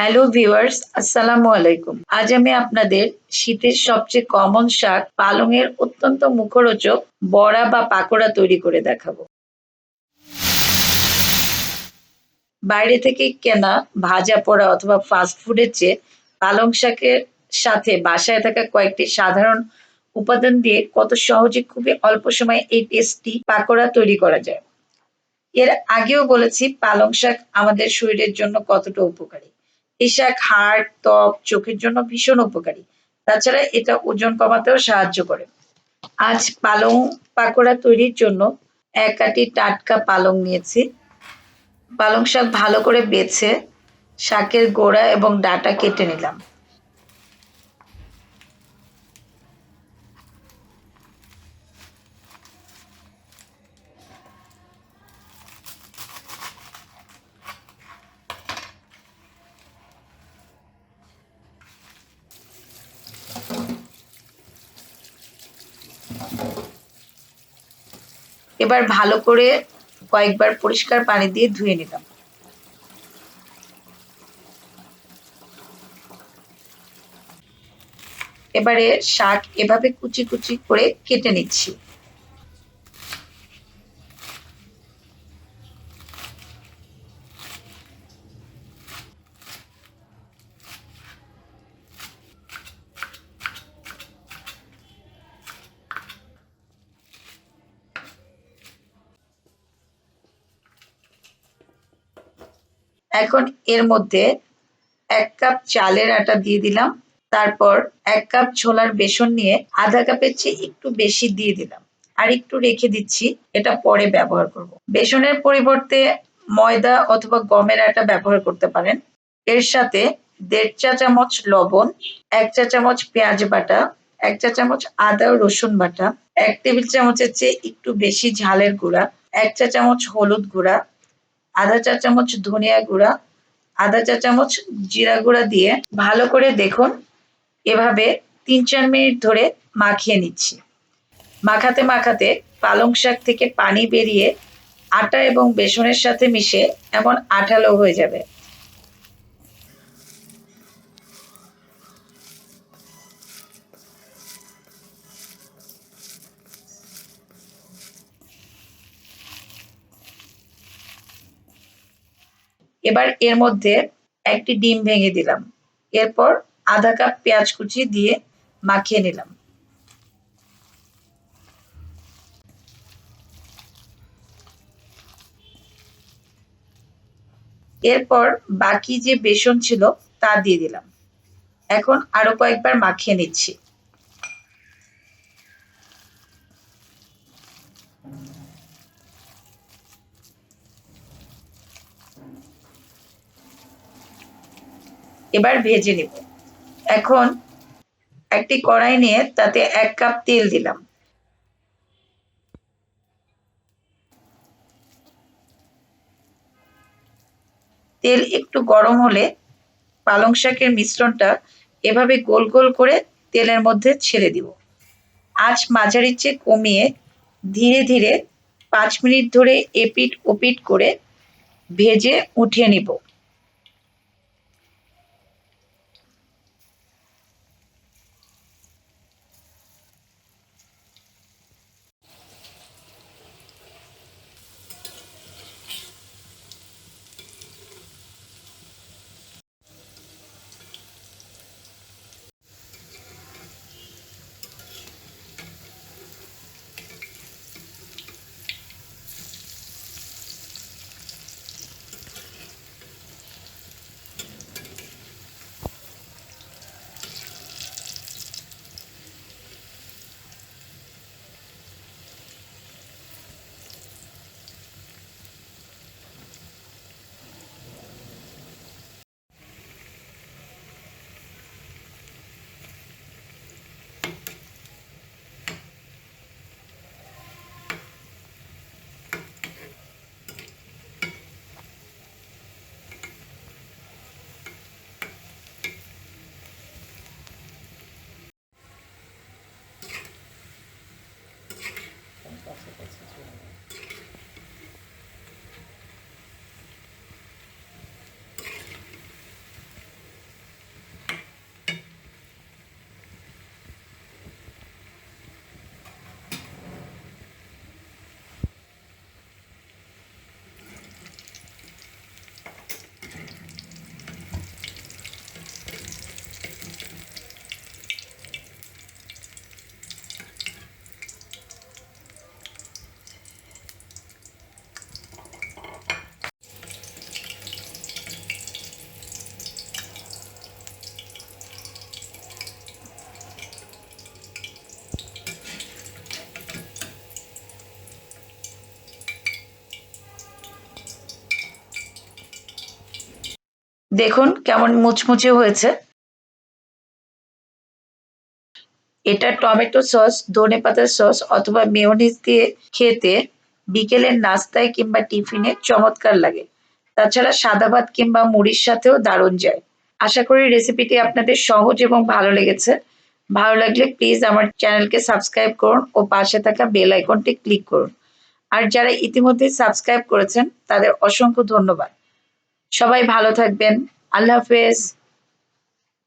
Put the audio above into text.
Hello viewers, আসসালামু আলাইকুম। আজ আমি আপনাদের শীতের সবচেয়ে কমন শাক পালংয়ের অত্যন্ত মুখরোচক বড়া বা পাকোড়া তৈরি করে দেখাবো। বাইরে থেকে কেনা ভাজা পোড়া অথবা ফাস্ট ফুডের চেয়ে পালং শাকের সাথে বাসায় থাকা কয়েকটি সাধারণ উপাদান দিয়ে কত সহজে খুবই অল্প সময়ে এই টেস্টি পাকোড়া তৈরি করা যায়। এর আগেও বলেছি পালং শাক আমাদের শরীরের জন্য কতটা উপকারী। এই শাক হাড়, ত্বক, চোখের জন্য ভীষণ উপকারী। তাছাড়া এটা ওজন কমাতেও সাহায্য করে। আজ পালং পাকোড়া তৈরির জন্য ১ আঁটি টাটকা পালং নিয়েছি। পালং শাক ভালো করে বেছে শাকের গোড়া এবং ডাঁটা কেটে নিলাম। এবার ভালো করে কয়েকবার পরিষ্কার পানি দিয়ে ধুয়ে নিলাম। এবারে শাক এভাবে কুচি কুচি করে কেটে নিচ্ছি। এখন এর মধ্যে ১ কাপ চালের আটা দিয়ে দিলাম। তারপর ১ কাপ ছোলার বেসন নিয়ে আধা কাপের চেয়ে একটু বেশি দিয়ে দিলাম। আর একটু রেখে দিচ্ছি, এটা পরে ব্যবহার করব। বেসনের পরিবর্তে ময়দা অথবা গমের আটা ব্যবহার করতে পারেন। এর সাথে ১.৫ চা চামচ লবণ, ১ চা চামচ পেঁয়াজ বাটা, ১ চা চামচ আদা ও রসুন বাটা, ১ টেবিল চামচের চেয়ে একটু বেশি ঝালের গুঁড়া, ১ চা চামচ হলুদ গুঁড়া, আধা চা চামচ ধনিয়া গুঁড়া, আধা চা চামচ জিরা গুঁড়া দিয়ে ভালো করে দেখুন এভাবে ৩-৪ মিনিট ধরে মাখিয়ে নিচ্ছি। মাখাতে মাখাতে পালং শাক থেকে পানি বেরিয়ে আটা এবং বেসনের সাথে মিশে এমন আঠালো হয়ে যাবে। এবার এর মধ্যে একটি ডিম ভেঙে দিলাম। এরপর আধা কাপ পেঁয়াজ কুচি দিয়ে মাখিয়ে নিলাম। এরপর বাকি যে বেসন ছিল তা দিয়ে দিলাম। এখন আরো কয়েকবার মাখিয়ে নিচ্ছি। এবার ভেজে নেব। এখন একটি কড়াই নিয়ে তাতে ১ কাপ তেল দিলাম। তেল একটু গরম হলে পালং শাকের মিশ্রণটা এভাবে গোল গোল করে তেলের মধ্যে ছেড়ে দিব। আঁচ মাঝারির চেয়ে কমিয়ে ধীরে ধীরে ৫ মিনিট ধরে এপিঠ ওপিঠ করে ভেজে উঠিয়ে নিব। দেখুন কেমন মুচমুচে হয়েছে। এটা টমেটো সস, ধনেপাতার সস অথবা মেয়োনিজ দিয়ে খেতে বিকেলের নাস্তায় কিংবা টিফিনে চমৎকার লাগে। তাছাড়া সাদা ভাত কিংবা মুড়ির সাথেও দারুণ যায়। আশা করি রেসিপিটি আপনাদের সহজ এবং ভালো লেগেছে। ভালো লাগলে প্লিজ আমার চ্যানেলকে সাবস্ক্রাইব করুন ও পাশে থাকা বেল আইকনটি ক্লিক করুন। আর যারা ইতিমধ্যে সাবস্ক্রাইব করেছেন তাদের অসংখ্য ধন্যবাদ। সবাই ভালো থাকবেন। আল্লাহ হাফেজ।